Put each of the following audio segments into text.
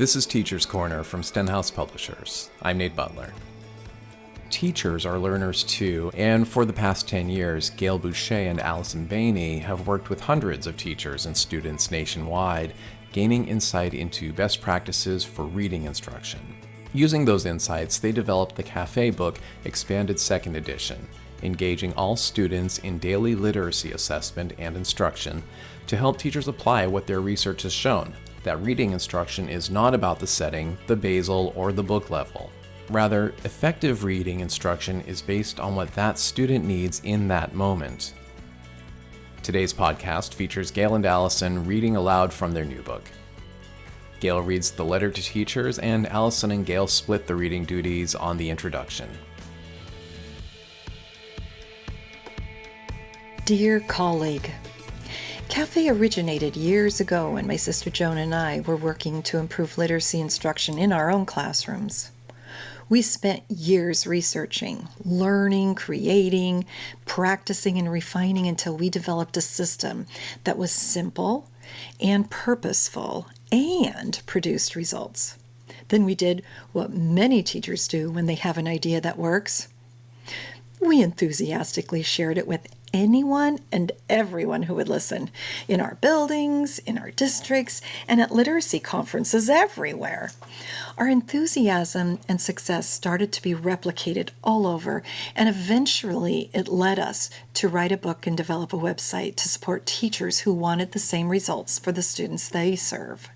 This is Teacher's Corner from Stenhouse Publishers. I'm Nate Butler. Teachers are learners too, and for the past 10 years, Gail Boushey and Allison Behne have worked with hundreds of teachers and students nationwide, gaining insight into best practices for reading instruction. Using those insights, they developed the Cafe book Expanded 2nd Edition, engaging all students in daily literacy assessment and instruction to help teachers apply what their research has shown, that reading instruction is not about the setting, the basal, or the book level. Rather, effective reading instruction is based on what that student needs in that moment. Today's podcast features Gail and Allison reading aloud from their new book. Gail reads the letter to teachers, and Allison and Gail split the reading duties on the introduction. Dear colleague, Cafe originated years ago when my sister Joan and I were working to improve literacy instruction in our own classrooms. We spent years researching, learning, creating, practicing, and refining until we developed a system that was simple and purposeful and produced results. Then we did what many teachers do when they have an idea that works. We enthusiastically shared it with anyone and everyone who would listen, in our buildings, in our districts, and at literacy conferences everywhere. Our enthusiasm and success started to be replicated all over, and eventually it led us to write a book and develop a website to support teachers who wanted the same results for the students they serve.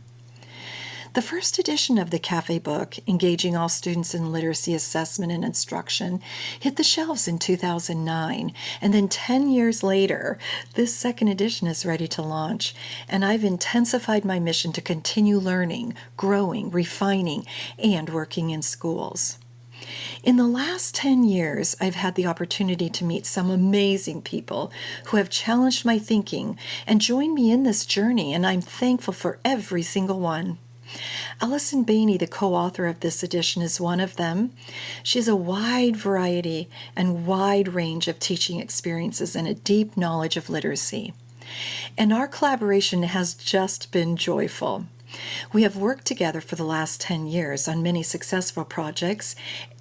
The first edition of the Cafe book, engaging all students in literacy assessment and instruction, hit the shelves in 2009, and then 10 years later, this second edition is ready to launch, and I've intensified my mission to continue learning, growing, refining, and working in schools. In the last 10 years, I've had the opportunity to meet some amazing people who have challenged my thinking and joined me in this journey, and I'm thankful for every single one. Allison Behne, the co-author of this edition, is one of them. She has a wide variety and wide range of teaching experiences and a deep knowledge of literacy. And our collaboration has just been joyful. We have worked together for the last 10 years on many successful projects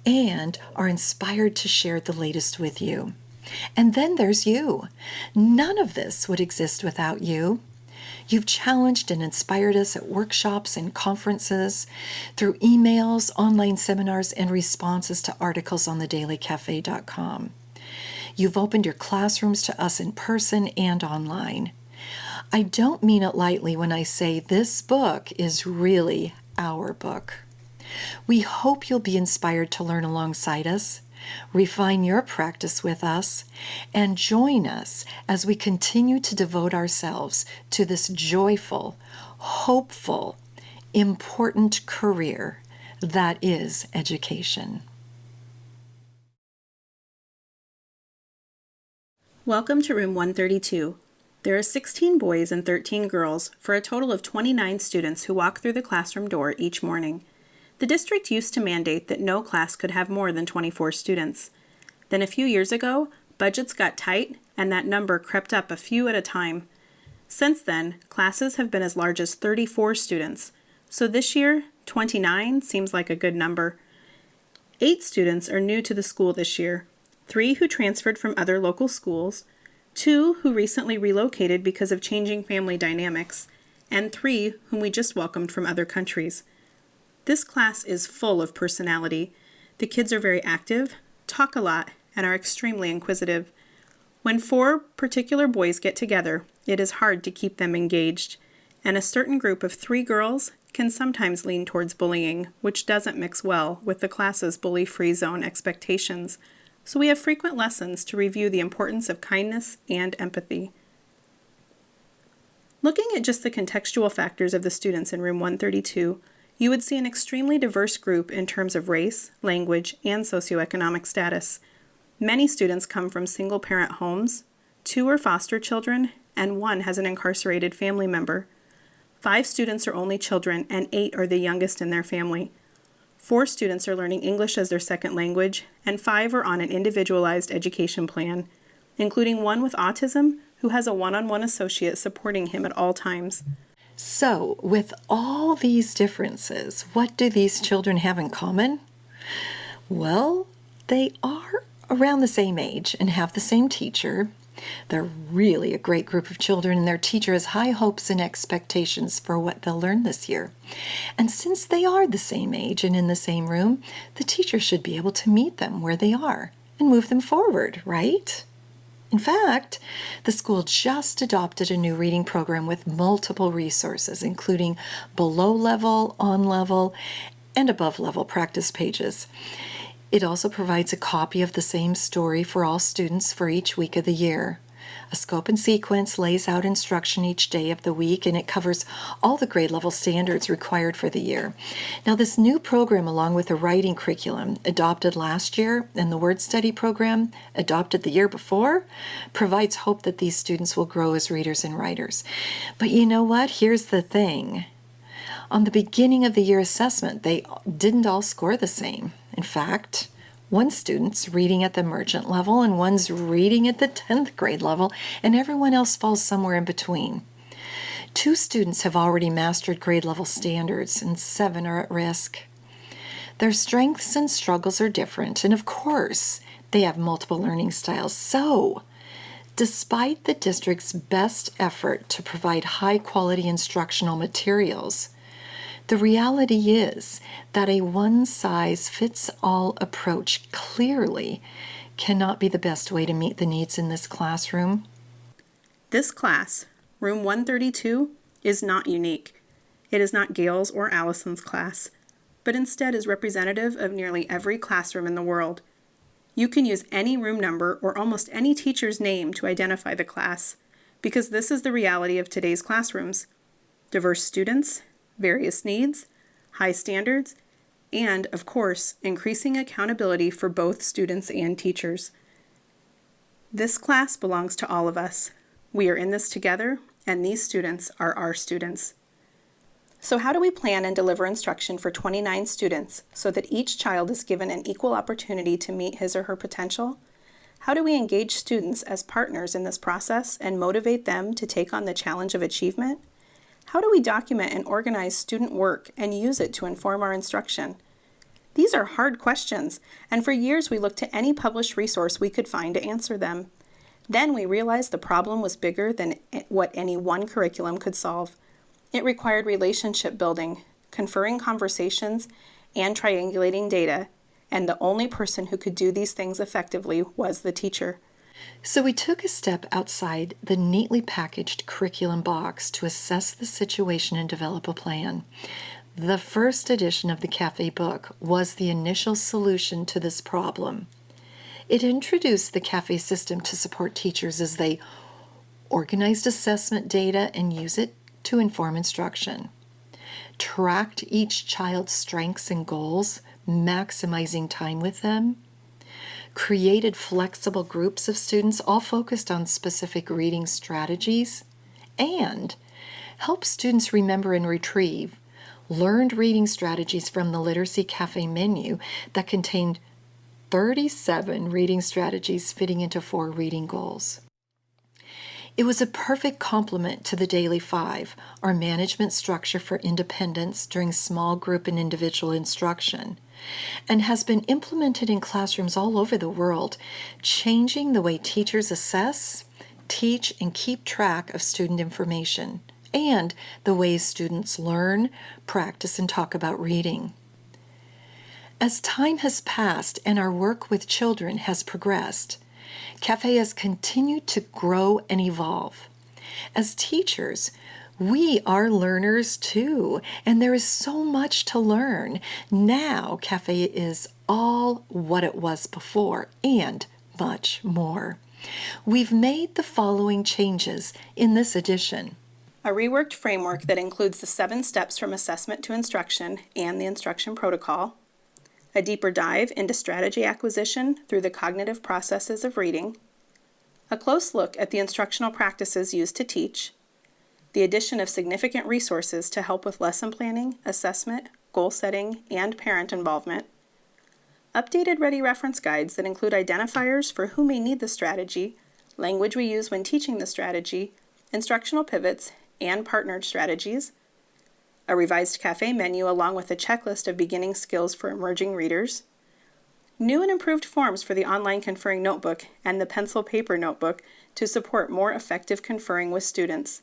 and are inspired to share the latest with you. And then there's you. None of this would exist without you. You've challenged and inspired us at workshops and conferences, through emails, online seminars, and responses to articles on thedailycafe.com. You've opened your classrooms to us in person and online. I don't mean it lightly when I say this book is really our book. We hope you'll be inspired to learn alongside us, refine your practice with us, and join us as we continue to devote ourselves to this joyful, hopeful, important career that is education. Welcome to room 132. There are 16 boys and 13 girls for a total of 29 students who walk through the classroom door each morning. The district used to mandate that no class could have more than 24 students. Then a few years ago, budgets got tight and that number crept up a few at a time. Since then, classes have been as large as 34 students. So this year, 29 seems like a good number. 8 students are new to the school this year, 3 who transferred from other local schools, 2 who recently relocated because of changing family dynamics, and 3 whom we just welcomed from other countries. This class is full of personality. The kids are very active, talk a lot, and are extremely inquisitive. When 4 particular boys get together, it is hard to keep them engaged, and a certain group of 3 girls can sometimes lean towards bullying, which doesn't mix well with the class's bully-free zone expectations, so we have frequent lessons to review the importance of kindness and empathy. Looking at just the contextual factors of the students in room 132, you would see an extremely diverse group in terms of race, language, and socioeconomic status. Many students come from single-parent homes, 2 are foster children, and 1 has an incarcerated family member. 5 students are only children, and 8 are the youngest in their family. 4 students are learning English as their second language, and 5 are on an individualized education plan, including 1 with autism who has a one-on-one associate supporting him at all times. So, with all these differences, what do these children have in common? Well, they are around the same age and have the same teacher. They're really a great group of children, and their teacher has high hopes and expectations for what they'll learn this year. And since they are the same age and in the same room, the teacher should be able to meet them where they are and move them forward, right? In fact, the school just adopted a new reading program with multiple resources, including below level, on level, and above level practice pages. It also provides a copy of the same story for all students for each week of the year. A scope and sequence lays out instruction each day of the week, and it covers all the grade level standards required for the year. Now, this new program, along with the writing curriculum adopted last year and the word study program adopted the year before, provides hope that these students will grow as readers and writers. But you know what? Here's the thing. On the beginning of the year assessment, they didn't all score the same. In fact, one student's reading at the merchant level and one's reading at the 10th grade level, and everyone else falls somewhere in between. 2 students have already mastered grade level standards, and 7 are at risk. Their strengths and struggles are different, and of course, they have multiple learning styles. So, despite the district's best effort to provide high-quality instructional materials, the reality is that a one-size-fits-all approach clearly cannot be the best way to meet the needs in this classroom. This class, room 132, is not unique. It is not Gail's or Allison's class, but instead is representative of nearly every classroom in the world. You can use any room number or almost any teacher's name to identify the class, because this is the reality of today's classrooms. Diverse students, various needs, high standards, and, of course, increasing accountability for both students and teachers. This class belongs to all of us. We are in this together, and these students are our students. So how do we plan and deliver instruction for 29 students so that each child is given an equal opportunity to meet his or her potential? How do we engage students as partners in this process and motivate them to take on the challenge of achievement? How do we document and organize student work and use it to inform our instruction? These are hard questions, and for years we looked to any published resource we could find to answer them. Then we realized the problem was bigger than what any one curriculum could solve. It required relationship building, conferring conversations, and triangulating data, and the only person who could do these things effectively was the teacher. So we took a step outside the neatly packaged curriculum box to assess the situation and develop a plan. The first edition of the Cafe book was the initial solution to this problem. It introduced the Cafe system to support teachers as they organized assessment data and use it to inform instruction, tracked each child's strengths and goals, maximizing time with them, created flexible groups of students all focused on specific reading strategies, and helped students remember and retrieve learned reading strategies from the Literacy Cafe menu that contained 37 reading strategies fitting into 4 reading goals. It was a perfect complement to the Daily 5, our management structure for independence during small group and individual instruction, and has been implemented in classrooms all over the world, changing the way teachers assess, teach, and keep track of student information, and the ways students learn, practice, and talk about reading. As time has passed and our work with children has progressed, Cafe has continued to grow and evolve. As teachers, we are learners too, and there is so much to learn. Now, Cafe is all what it was before and much more. We've made the following changes in this edition. A reworked framework that includes the 7 steps from assessment to instruction and the instruction protocol. A deeper dive into strategy acquisition through the cognitive processes of reading. A close look at the instructional practices used to teach. The addition of significant resources to help with lesson planning, assessment, goal setting, and parent involvement. Updated ready reference guides that include identifiers for who may need the strategy, language we use when teaching the strategy, instructional pivots, and partnered strategies, a revised cafe menu along with a checklist of beginning skills for emerging readers, new and improved forms for the online conferring notebook and the pencil paper notebook to support more effective conferring with students,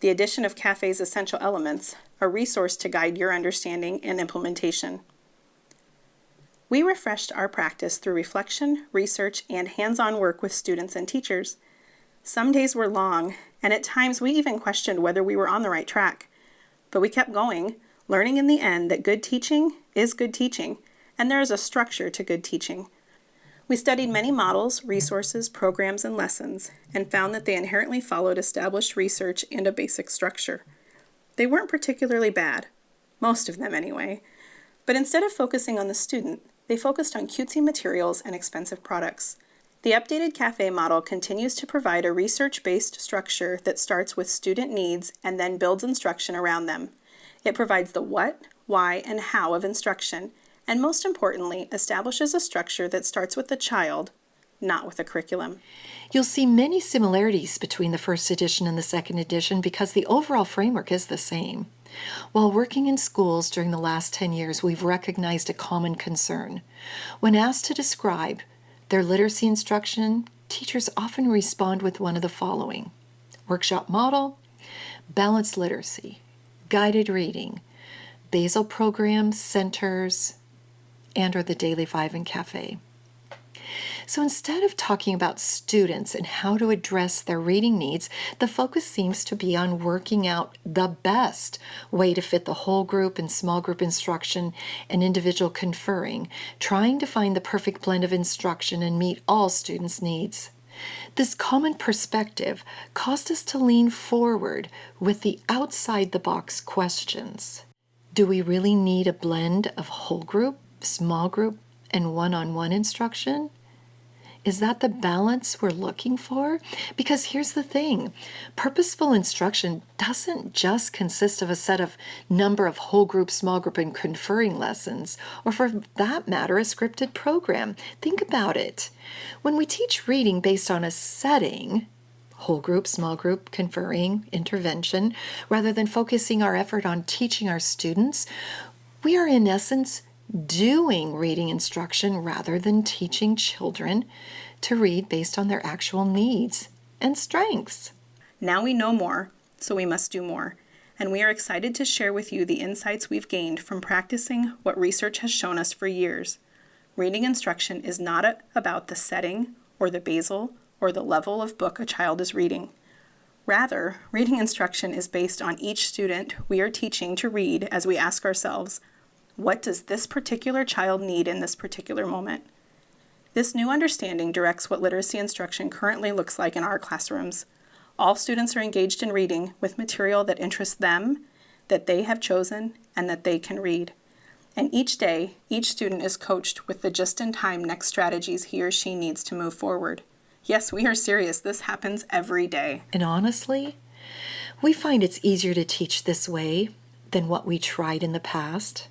the addition of Cafe's essential elements, a resource to guide your understanding and implementation. We refreshed our practice through reflection, research, and hands-on work with students and teachers. Some days were long, and at times we even questioned whether we were on the right track. But we kept going, learning in the end that good teaching is good teaching, and there is a structure to good teaching. We studied many models, resources, programs, and lessons, and found that they inherently followed established research and a basic structure. They weren't particularly bad, most of them anyway, but instead of focusing on the student, they focused on cutesy materials and expensive products. The updated cafe model continues to provide a research-based structure that starts with student needs and then builds instruction around them. It provides the what, why, and how of instruction, and most importantly, establishes a structure that starts with the child, not with a curriculum. You'll see many similarities between the first edition and the second edition because the overall framework is the same. While working in schools during the last 10 years, we've recognized a common concern. When asked to describe their literacy instruction, teachers often respond with one of the following: workshop model, balanced literacy, guided reading, basal programs, centers, and or the Daily Five and Cafe. So instead of talking about students and how to address their reading needs, the focus seems to be on working out the best way to fit the whole group and small group instruction and individual conferring, trying to find the perfect blend of instruction and meet all students' needs. This common perspective caused us to lean forward with the outside-the-box questions. Do we really need a blend of whole group, small group, and one-on-one instruction? Is that the balance we're looking for? Because here's the thing, purposeful instruction doesn't just consist of a set of number of whole group, small group, and conferring lessons, or for that matter, a scripted program. Think about it. When we teach reading based on a setting, whole group, small group, conferring, intervention, rather than focusing our effort on teaching our students, we are in essence doing reading instruction rather than teaching children to read based on their actual needs and strengths. Now we know more, so we must do more. And we are excited to share with you the insights we've gained from practicing what research has shown us for years. Reading instruction is not about the setting or the basal or the level of book a child is reading. Rather, reading instruction is based on each student we are teaching to read as we ask ourselves, what does this particular child need in this particular moment? This new understanding directs what literacy instruction currently looks like in our classrooms. All students are engaged in reading with material that interests them, that they have chosen, and that they can read. And each day, each student is coached with the just-in-time next strategies he or she needs to move forward. Yes, we are serious. This happens every day. And honestly, we find it's easier to teach this way than what we tried in the past.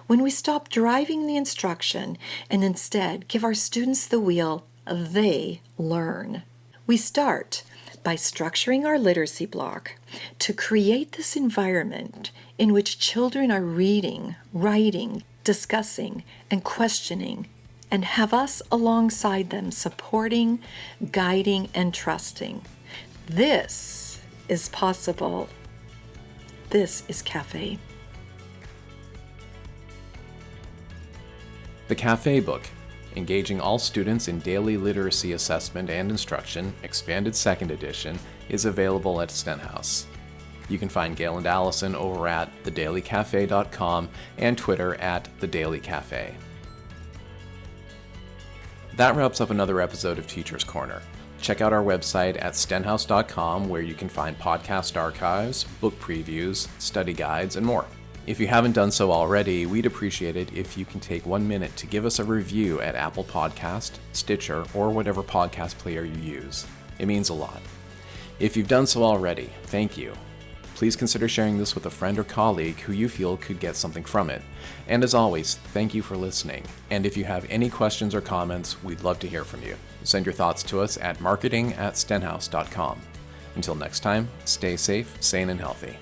When we stop driving the instruction and instead give our students the wheel, they learn. We start by structuring our literacy block to create this environment in which children are reading, writing, discussing, and questioning, and have us alongside them supporting, guiding, and trusting. This is possible. This is Cafe. The Cafe book, Engaging All Students in Daily Literacy Assessment and Instruction, Expanded 2nd Edition, is available at Stenhouse. You can find Gail and Allison over at thedailycafe.com and Twitter at thedailycafe. That wraps up another episode of Teacher's Corner. Check out our website at stenhouse.com where you can find podcast archives, book previews, study guides, and more. If you haven't done so already, we'd appreciate it if you can take 1 minute to give us a review at Apple Podcast, Stitcher, or whatever podcast player you use. It means a lot. If you've done so already, thank you. Please consider sharing this with a friend or colleague who you feel could get something from it. And as always, thank you for listening. And if you have any questions or comments, we'd love to hear from you. Send your thoughts to us at marketing@stenhouse.com. Until next time, stay safe, sane, and healthy.